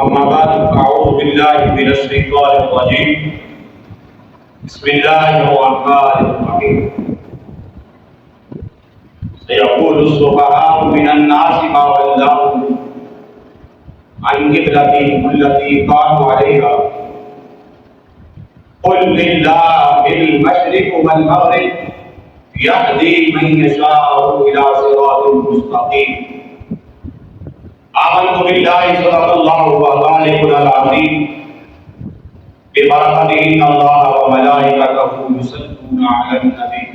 أما بعد أعوذ بالله من الشيطان الرجيم بسم الله الرحمن الرحيم سيقول السفهاء من الناس ما ولاهم عن قبلتهم التي كانوا عليها قل لله المشرق والمغرب يهدي من يشاء إلى صراط مستقيم آمنت بالله صدق الله وخالقنا العظيم ببركته إن الله وملائكته يصلون على النبي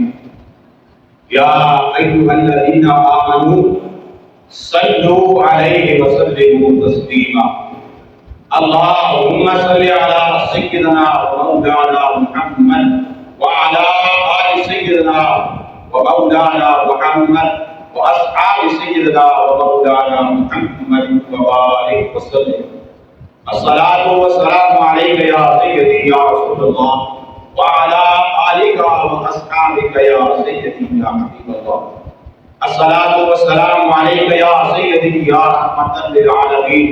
يا أيها الذين آمنوا صلوا عليه وسلموا تسليما اللهم صل على سيدنا ومولانا محمد وعلى آل سيدنا ومولانا محمد وأصحاب سيدنا ومولانا محمد وبارك وسلم الصلاة والسلام عليك يا سيدي يا رسول الله وعلى آلك وأصحابك يا سيدي يا حبيب الله الصلاة والسلام عليك يا سيدي يا رحمة للعالمين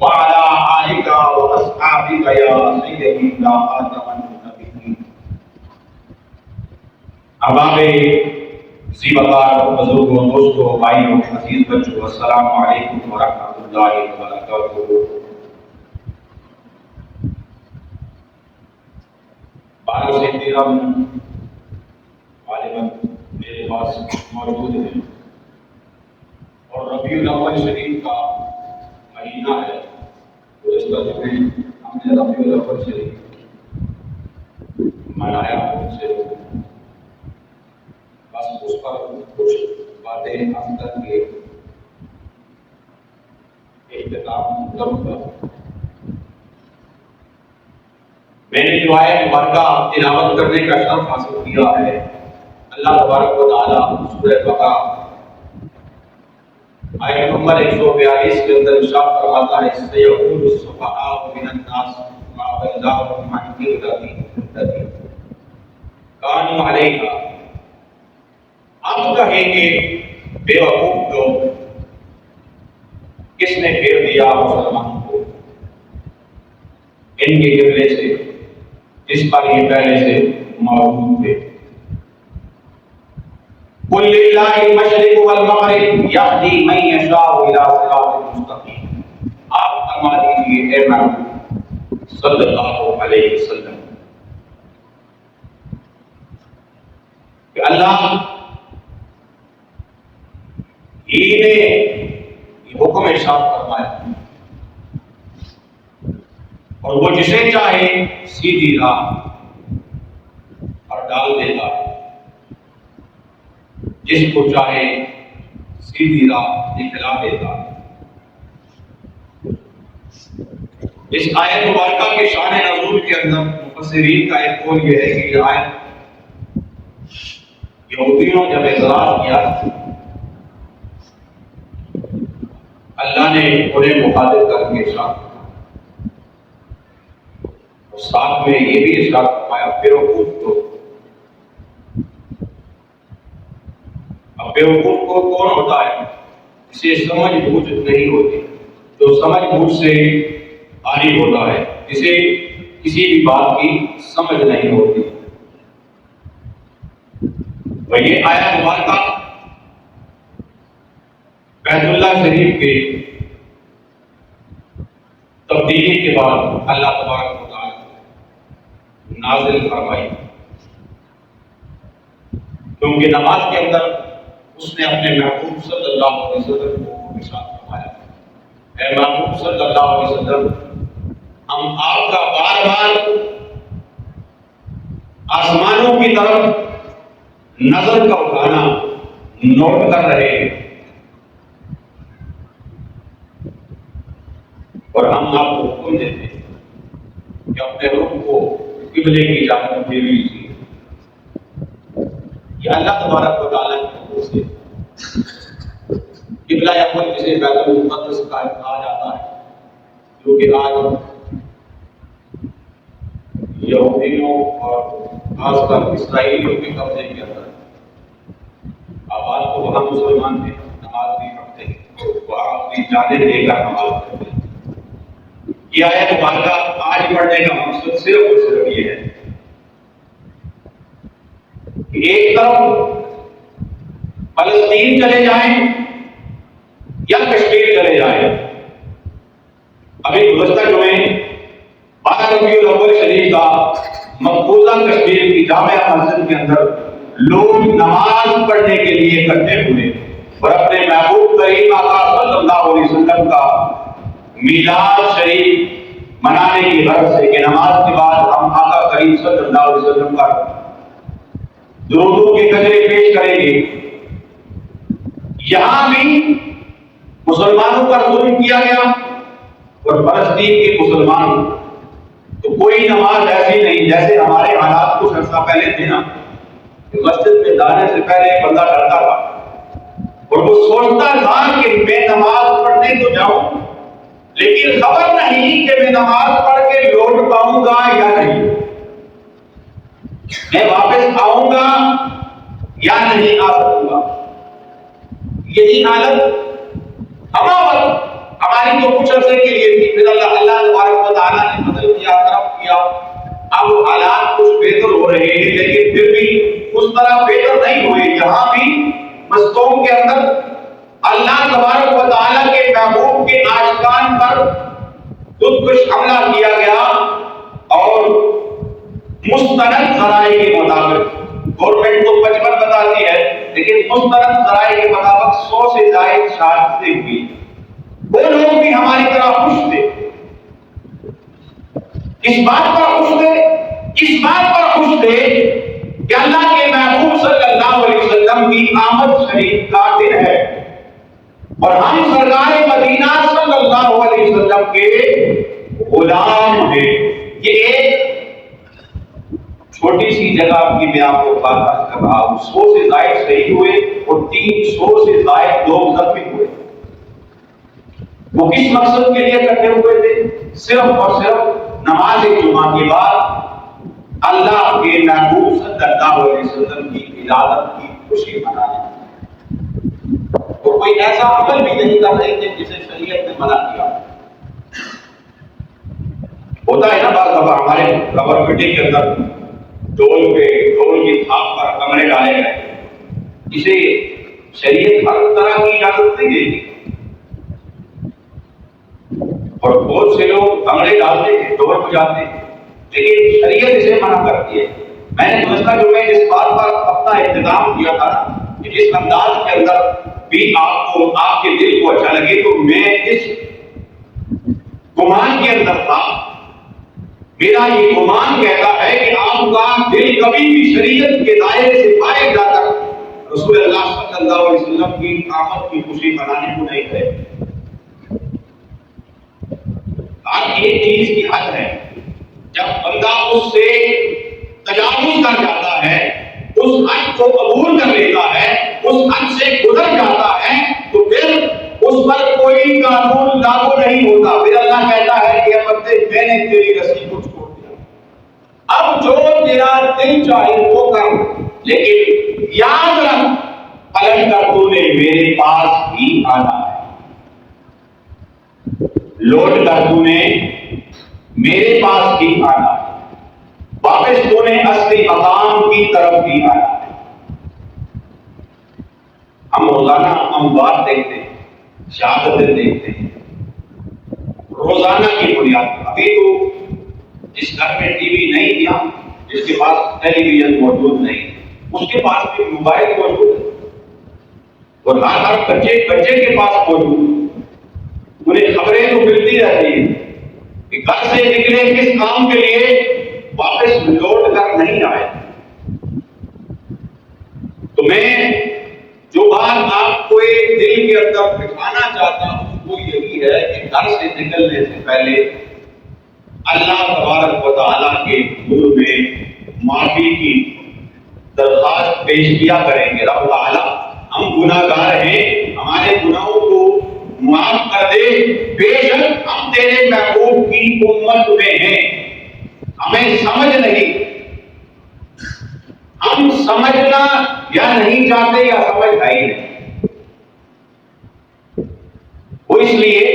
وعلى آلك وأصحابك يا سيدي يا خاتم النبيين احباب ذی وقار بزرگوں دوستوں بھائیوں عزیز بچوں السلام علیکم ورحمۃ اللہ وبرکاتہ۔ بارہ سے 13 منٹ غالباً میرے پاس موجود ہیں اور ربیع الاول شریف کا مہینہ ہے۔ گزشتہ جمعے ہم نے ربیع الاول شریف منایا ان سے بس اس پر کچھ باتیں ہم کر کے اختتام کروں گا۔ میں نے جو آیت مبارکہ تلاوت کرنے کا شرف حاصل کیا ہے، اللہ تبارک و تعالیٰ سورہ بقرہ آیت نمبر 142 کے اندر ارشاد فرماتا ہے سَيَقُولُ السُّفَهَاءُ مِنَ النَّاسِ مَا وَلَّاهُمْ عَنْ قِبْلَتِهِمُ الَّتِي كَانُوا عَلَيْهَا۔ اب کہیں گے بے وقوف لوگ، کس نے پھیر دیا مسلمانوں کو ان کے قبلے سے جس پر یہ پہلے سے موجود تھے۔ قل للہ المشرق والمغرب یہدی من یشاء الی صراط مستقیم۔ آپ فرما دیجیے اے محمد صلی اللہ علیہ وسلم کہ اللہ ہی نے یہ حکم ارشاد فرمایا اور وہ جسے چاہے سیدھی راہ اور ڈال دیتا ہے، جس کو چاہے سیدھی راہ دکھلا دیتا ہے۔ اس آیت مبارکہ کے شان نزول کے اندر مفسرین کا ایک قول یہ ہے کہ یہ آیت یہودیوں جب اعتراض کیا اللہ نے انہیں مخاطب کر کے ارشاد اور ساتھ میں یہ بھی ارشاد فرمایا بیوقوف کو۔ اب بیوقوف کو کون ہوتا ہے؟ جسے سمجھ بوجھ نہیں ہوتی، جو سمجھ بوجھ سے عاری ہوتا ہے، جسے کسی بھی بات کی سمجھ نہیں ہوتی۔ اور یہ آیت مبارکہ بیت اللہ شریف کے تبدیلی کے بعد اللہ تبارک و تعالی نازل فرمائی، کیونکہ نماز کے اندر اس نے اپنے محبوب صلی اللہ علیہ وسلم کو ارشاد فرمایا اے محبوب صلی اللہ علیہ وسلم، ہم آپ کا بار بار آسمانوں کی طرف نظر کا اٹھانا نوٹ کر رہے ہیں اور ہم آپ کو حکم دیتے ہیں کہ اپنے رخ کو قبلے کی جانب دے لیجیے۔ یہ اللہ تبارک و تعالیٰ کی حکم سے قبلہ اول جسے بیت المقدس کہا جاتا ہے، جو کہ آج یہودیوں اور خاص کر اسرائیلیوں کے قبضے کے اندر آباد کو وہاں مسلمان تھے، نماز بھی پڑھتے ہیں، وہاں اپنی جانیں دے کر نماز پڑھتے ہیں۔ یہ آیت مبارکہ آج پڑھنے کا مقصد صرف اور صرف یہ ہے کہ ایک طرف فلسطین چلے جائیں یا کشمیر چلے جائیں. ابھی گزشتہ جمعے 12 ربیع الاول شریف کا مقبوضہ کشمیر کی جامعہ مسجد کے اندر لوگ نماز پڑھنے کے لیے اکٹھے ہوئے اور اپنے محبوب کریم آقا صلی اللہ علیہ وسلم کا میلاد شریف منانے کی غرض سے کہ نماز کے بعد ہم آقا کریم صلی اللہ علیہ وسلم پر درودوں کے گجرے پیش کریں گے. یہاں بھی مسلمانوں پر ظلم کیا گیا اور فلسطین کے مسلمان تو کوئی نماز ایسی نہیں جیسے ہمارے حالات کچھ عرصہ پہلے تھے نا کہ مسجد میں جانے سے پہلے بندہ ڈرتا تھا اور وہ سوچتا تھا کہ میں نماز پڑھنے تو جاؤں لیکن خبر نہیں کہ میں نماز پڑھ کے لوٹ پاؤں گا یا نہیں, میں واپس آؤں گا یا نہیں آ سکوں گا. یہی حالت ہماری تو کچھ عرصے کے لیے تھی, پھر اللہ تبارک و تعالیٰ نے بدل کیا, طرف کیا. اب حالات کچھ بہتر ہو رہے ہیں لیکن پھر بھی اس طرح بہتر نہیں ہوئے. یہاں بھی مسجدوں کے اندر اللہ تبارک و تعالیٰ کے محبوب کے عاشقان پر خودکش حملہ کیا گیا اور مستند ذرائع کے مطابق, گورنمنٹ تو 55 بتاتی ہے لیکن مستند ذرائع کے مطابق 100 سے زائد شہادتیں ہوئی. وہ لوگ بھی ہماری طرح خوش تھے, اس بات پر خوش تھے کہ اللہ کے محبوب صلی اللہ علیہ وسلم کی آمد شریف کا دن ہے اور ہم سرکار مدینہ صلی اللہ علیہ وسلم کے غلام ہیں. یہ ایک چھوٹی سی جگہ کی میں آپ کو بات کر رہا ہوں. 100 سے زائد شہید ہوئے اور 300 سے زائد لوگ زخمی ہوئے. وہ کس مقصد کے لیے اکٹھے ہوئے تھے؟ صرف اور صرف نماز جمعہ کے بعد اللہ کے محبوب صلی اللہ علیہ وسلم کی ولادت کی خوشی منانے. اور کوئی ایسا عمل بھی نہیں کر رہے تھے جسے شریعت نے منع کیا. ہوتا ہے نا بعض دفعہ ہمارے گورنمنٹ کے اندر ڈول کی تھاپ پر کمرے ڈالے گئے, اسے شریعت ہر طرح کی اجازت نہیں دیتی اور بہت سے لوگ کمرے ڈالتے ہیں, ڈور بجاتے ہیں, لیکن شریعت اسے منع کرتی ہے. میں نے گزشتہ جو میں اس بات پر اپنا اہتمام کیا تھا کہ جس انداز کے اندر بھی آپ کے دل کو اچھا لگے, تو میں اس گمان کے اندر تھا, میرا یہ گمان کہتا ہے کہ آپ کا دل کبھی بھی شریعت کے دائرے سے باہر جا کر رسول اللہ صلی اللہ علیہ وسلم کی آمد کی خوشی منانے کو نہیں کرے. ہر ایک چیز کی حد ہے. جب بندہ اس سے تجاوز کر جاتا ہے, اس حد کو عبور کر لیتا ہے, اس حد سے گزر جاتا ہے, تو پھر اس پر کوئی قانون لاگو نہیں ہوتا. پھر اللہ کہتا ہے کہ بندے میں نے تیری رسی کو چھوڑ دیا, اب جو تیرا دل چاہے وہ کر, لیکن یاد رکھ پلٹ کر تو نے میرے پاس ہی آنا ہے, لوٹ کر تو نے میرے پاس ہی آنا ہے, واپس تو نے اصلی مقام کی طرف ہی آنا ہے. ہم روزانہ اموات دیکھتے ہیں, شہادتیں دیکھتے ہیں روزانہ کی بنیاد پر. ابھی تو جس گھر میں ٹی وی نہیں تھا, جس کے پاس ٹیلی ویژن موجود نہیں, اس کے پاس بھی موبائل موجود ہے اور ہر بچے کے پاس موجود ہے. انہیں خبریں تو ملتی رہتی ہیں کہ گھر سے نکلے کس کام کے لیے, واپس لوٹ کر نہیں آئے. تو میں جو بات آپ کو ایک دل کے اندر بٹھانا چاہتا ہوں وہ یہی ہے کہ گھر سے نکلنے سے پہلے اللہ تبارک و تعالیٰ کے حضور میں معافی کی درخواست پیش کیا کریں گے. رب تعالیٰ ہم گناہ گار ہیں, ہمارے گناہوں کو معاف کر دے, بے شک ہم تیرے محبوب کی امت میں ہیں, ہمیں سمجھ نہیں, ہم سمجھنا یا نہیں چاہتے یا سمجھ ہے ہی نہیں. وہ اس لیے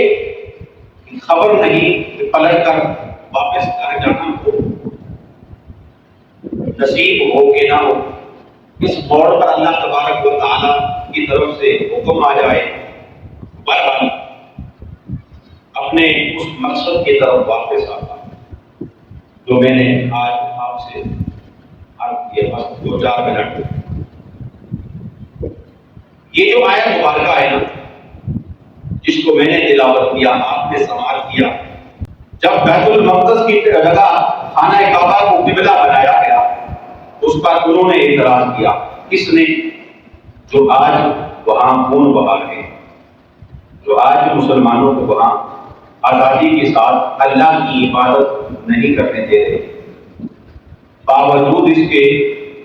خبر نہیں کہ پلٹ کر واپس گھر جانا ہو، نصیب ہو کہ نہ ہو، اس موڑ پر اللہ تبارک و تعالیٰ کی طرف سے حکم آ جائے، بہرحال اپنے اس مقصد کی طرف واپس آتا جو میں نے آج آپ سے عرض کیا، بس 2-4 منٹ۔ یہ جو آیت مبارکہ ہے نا، جس کو میں نے تلاوت کیا، آپ نے سماعت کیا، جب بیت المقدس کی جگہ خانہ کعبہ کو قبلہ بنایا گیا، اس پر انہوں نے اعتراض کیا۔ کس نے؟ جو آج وہاں خون بہا رہے، جو آج مسلمانوں کو وہاں آزادی کے ساتھ اللہ کی عبادت نہیں کرنے دے رہے، باوجود اس کے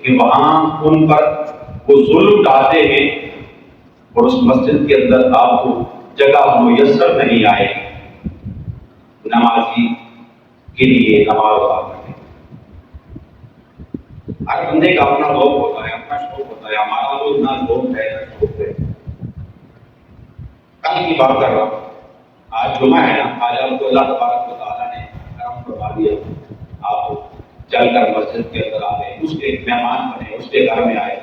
کہ وہاں ان پر وہ ظلم ڈالتے ہیں، اور اس مسجد کے اندر آپ کو جگہ میسر نہیں آئے نمازی کے لیے نماز ادا کرنے۔ ہر بندے کا اپنا ذوق ہوتا ہے، اپنا شوق ہوتا ہے، ہمارا تو اتنا ذوق ہے نہ شوق ہے۔ کل کی بات کر رہا ہوں، آج جمعہ ہے نا، آج آپ کو اللہ تبارک و تعالیٰ نے کرم فرما دیا، آپ چل کر مسجد کے اندر آ گئے، اس کے مہمان بنے، اس کے گھر میں آئے،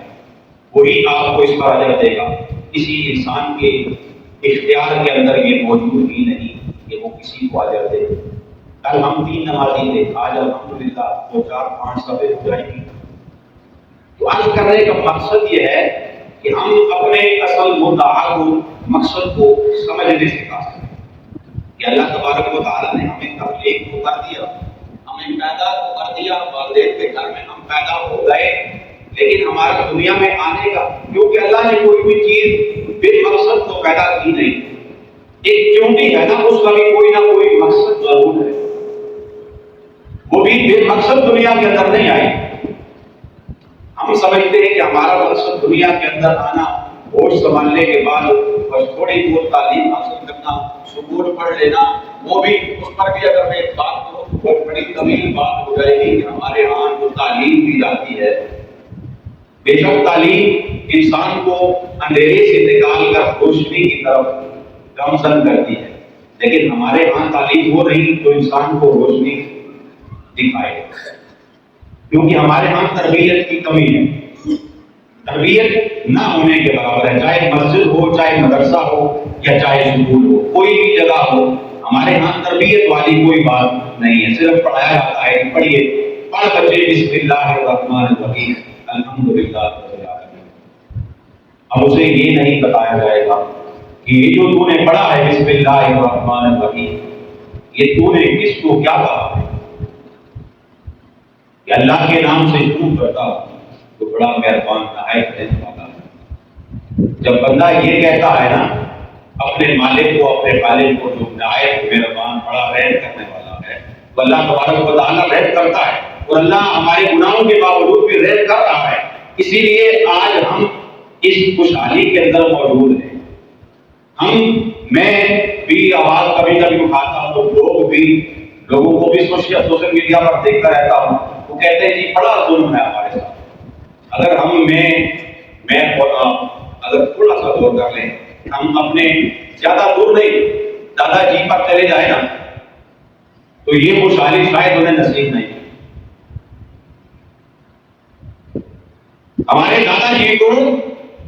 وہی آپ کو اس پر اجر دے گا۔ کسی انسان کے اختیار کے اندر یہ موجود ہی نہیں کہ وہ کسی کو اجر دے۔ کل ہم 3 نمازی تھے، آج الحمدللہ 2 4 5 سبے ہو جائیں گی۔ تو عرض کرنے کا مقصد یہ ہے کہ ہم اپنے اصل مدعا کو، مقصد کو سمجھنے سکھا سکیں کہ اللہ تبارک و تعالیٰ نے ہمیں تخلیق کو کر دیا، ہمیں پیدا کو کر دیا، والدین کے گھر میں ہم پیدا ہو گئے، لیکن ہمارا دنیا میں آنے کا، کیونکہ اللہ نے کوئی بھی چیز بے مقصد تو پیدا کی نہیں۔ ایک چونٹی ہے نا، اس کا بھی کوئی نہ کوئی مقصد ضرور ہے، وہ بھی بے مقصد دنیا کے اندر نہیں آئی۔ ہم سمجھتے ہیں کہ ہمارا مقصد دنیا کے اندر آنا، ہوش سنبھالنے کے بعد بس تھوڑی بہت تعلیم حاصل کرنا، سکول پڑھ لینا، وہ بھی اس پر بھی اگر میں بات کروں بہت بڑی طویل بات ہو جائے گی کہ ہمارے ہاں جو تعلیم دی جاتی ہے، بے شک تعلیم انسان کو اندھیرے سے نکال کر روشنی کی طرف گامزن کرتی ہے، لیکن ہمارے ہاں تعلیم وہ نہیں جو انسان کو روشنی دکھائے، کیونکہ ہمارے ہاں تربیت کی کمی ہے۔ تربیت نہ ہونے کے برابر ہے، چاہے مسجد ہو، چاہے مدرسہ ہو، یا چاہے سکول ہو، کوئی بھی جگہ ہو، ہمارے ہاں تربیت والی کوئی بات نہیں ہے، صرف پڑھایا جاتا ہے کہ پڑھیے، پڑھ بچے بسم اللہ الرحمن الرحیم الحمدللہ رب العالمین۔ اب اسے یہ نہیں بتایا جائے گا کہ یہ جو تو نے پڑھا ہے بسم اللہ الرحمن الرحیم، یہ تو نے کس کو کیا کہا ہے؟ کہ اللہ کے نام سے شروع کرتا تو بڑا مہربان نہایت رحم والا ہے۔ جب بندہ یہ کہتا ہے نا اپنے مالک کو، اپنے خالق کو جو نہایت مہربان بڑا رحم کرنے والا ہے، تو اللہ تبارک و تعالیٰ رحم کرتا ہے، اور اللہ ہمارے گناہوں کے باوجود بھی رحم کر رہا ہے۔ اسی لیے آج ہم اس خوشحالی کے اندر موجود ہیں۔ میں بھی آواز کبھی کبھی اٹھاتا ہوں تو لوگوں کو بھی سوشل میڈیا پر دیکھتا رہتا ہوں، وہ کہتے ہیں جی بڑا ظلم ہے ہمارے ساتھ۔ اگر اگر تھوڑا سا غور کر لیں، ہم اپنے زیادہ دور نہیں، دادا جی پر چلے جائیں نا، تو یہ خوشحالی شاید انہیں نصیب نہیں۔ ہمارے دادا جی کو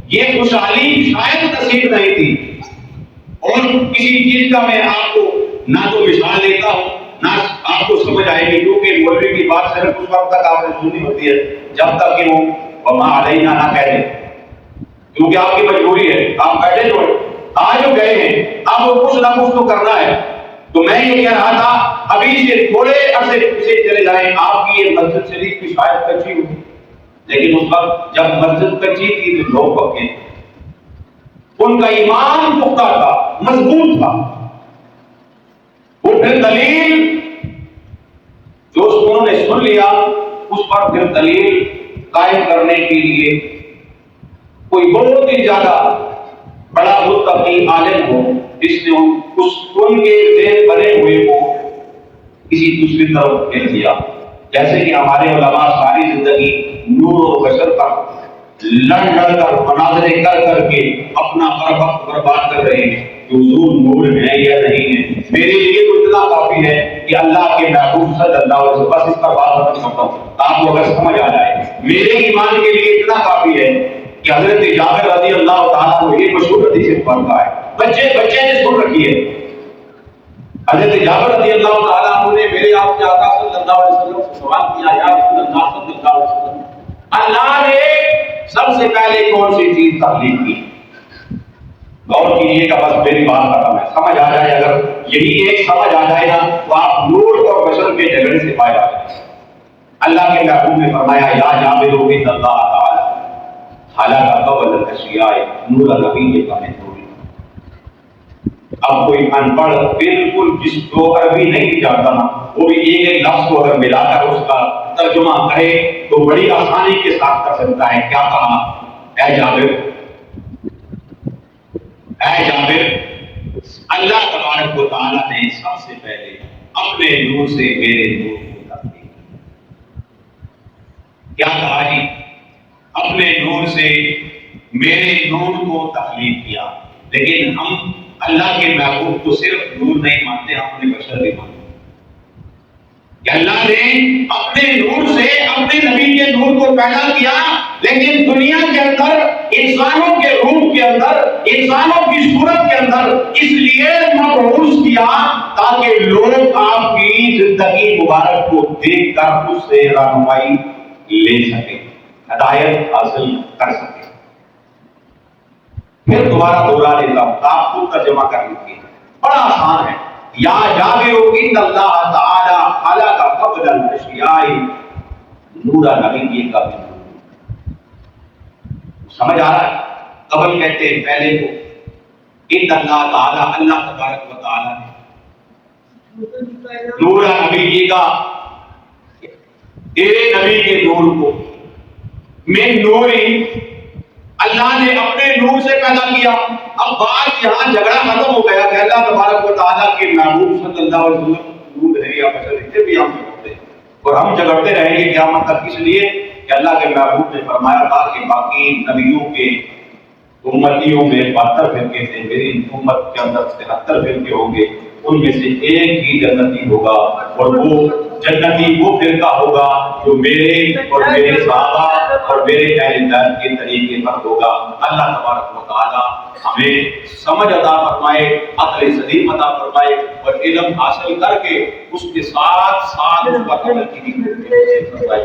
یہ خوشحالی شاید نصیب نہیں تھی، اور کسی چیز کا میں آپ کو نہ تو مثال دیتا ہوں نہ آپ کو سمجھ آئے گی، کیونکہ مولوی کی بات صرف اس وقت تک آپ نے سنی ہوتی ہے جب تک کہ وہ وما علینا نہ کہہ دیں، کیونکہ آپ کی مجبوری ہے، آپ بیٹھے جو آج جو گئے ہیں آپ کو کچھ نہ کچھ تو کرنا ہے۔ تو میں یہ کہہ رہا تھا ابھی سے تھوڑے عرصے پیچھے چلے جائیں، آپ کی یہ مسجد شریف کی شاید کچی ہوئی، لیکن اس وقت جب مسجد کچی تھی تو لوگ پکے، ان کا ایمان پختہ تھا، مضبوط تھا، وہ پھر دلیل جو انہوں نے سن لیا اس پر پھر دلیل قائم کرنے کے لیے کوئی بہت ہی زیادہ بڑا متقی عالم ہو جس نے ان کے ذہن بنے ہوئے کو کسی دوسری طرف پھیر دیا، جیسے کہ ہمارے علماء ساری زندگی نور و بشر پر لڑ کر مناظرے کر کے اپنا وقت برباد کر رہے ہیں کہ حضور نور ہے یا نہیں ہے۔ میرے لیے تو اتنا کافی ہے کہ اللہ کے محبوب صلی اللہ علیہ وسلم، بس اس پر بات ختم کرتا ہوں، آپ کو اگر سمجھ آ جائے میرے ایمان کے لیے اتنا کافی ہے کہ حضرت جابر رضی اللہ تعالیٰ کو یہ مشہور حدیث سے پڑھتا ہے، بچے نے سن رکھی ہے، حضرت جابر رضی اللہ تعالیٰ عنہ نے میرے آپ کے آقا صلی اللہ علیہ وسلم سے سوال کیا، یا رسول اللہ صلی اللہ علیہ وسلم، اللہ نے سب سے پہلے کون سی چیز تخلیق کی؟ غور کیجیے گا، بس میری بات ختم ہے، سمجھ آ جائے، اگر یہی ایک سمجھ آ جائے نا تو آپ نور اور بشر کے جھگڑے سے پائے جائیں۔ اللہ کے محبوب نے فرمایا، یا جابر ان اللہ تعالی خلق قبل الاشیاء نور نبی کا نور۔ اب کوئی ان پڑھ بالکل جس کو عربی نہیں جانتا نا، وہ بھی ایک ایک لفظ کو اگر ملا کر اس کا ترجمہ کرے تو بڑی آسانی کے ساتھ کر سکتا ہے۔ کیا کہا؟ اے جابر اللہ تبارک و تعالیٰ نے سب سے پہلے اپنے نور سے میرے نور کو تخلیق کیا کہا جی؟ اپنے نور سے میرے نور کو تخلیق کیا۔ لیکن ہم اللہ کے محبوب کو صرف نور نہیں مانتے، ہم انہیں بشر بھی مانتے کہ اللہ نے اپنے نور سے اپنے نبی کے نور کو پیدا کیا، لیکن دنیا کے اندر انسانوں کے روح کے اندر انسانوں کی صورت کے اندر اس لیے مبعوث کیا تاکہ لوگ آپ کی زندگی مبارک کو دیکھ کر اس سے رہنمائی لے سکیں، ہدایت حاصل کر سکیں۔ پھر دوبارہ دوہرا لیتا ہوں، آپ خود ترجمہ کر لیجیے، بڑا آسان ہے۔ یا جابر ان اللہ تعالی خلق قبل الاشیاء نور نبی کا بھی نور۔ سمجھ آ رہا ہے؟ قبل کہتے ہیں پہلے کو، ان اللہ تعالی اللہ تبارک و تعالی نے نور نبی کا تیرے نبی کے نور کو من نوری اللہ نے اپنے نور سے پیدا کیا۔ اب بات یہاں جھگڑا ختم ہو گیا کہ اللہ تبارک و تعالیٰ کے محبوب صلی اللہ علیہ وسلم نور ہے یا بشر ہے، بھی ہم جھگڑتے ہیں اور ہم جھگڑتے رہیں گے قیامت تک، اس لیے کہ اللہ کے محبوب نے فرمایا تھا کہ باقی نبیوں کے امتیوں میں 72 فرقے تھے، میری امت کے اندر 73 فرقے ہوں گے، ان میں سے ایک ہی جنتی ہوگا، اور وہ جنتی وہ فرقہ ہوگا جو میرے اور میرے صحابہ اور میرے اہل بیت کے طریقے پر ہوگا۔ اللہ تبارک و تعالی ہمیں سمجھ عطا فرمائے، عقل سلیم عطا فرمائے، اور علم حاصل کر کے اس کے ساتھ ساتھ اس پر عمل کی بھی توفیق عطا فرمائے۔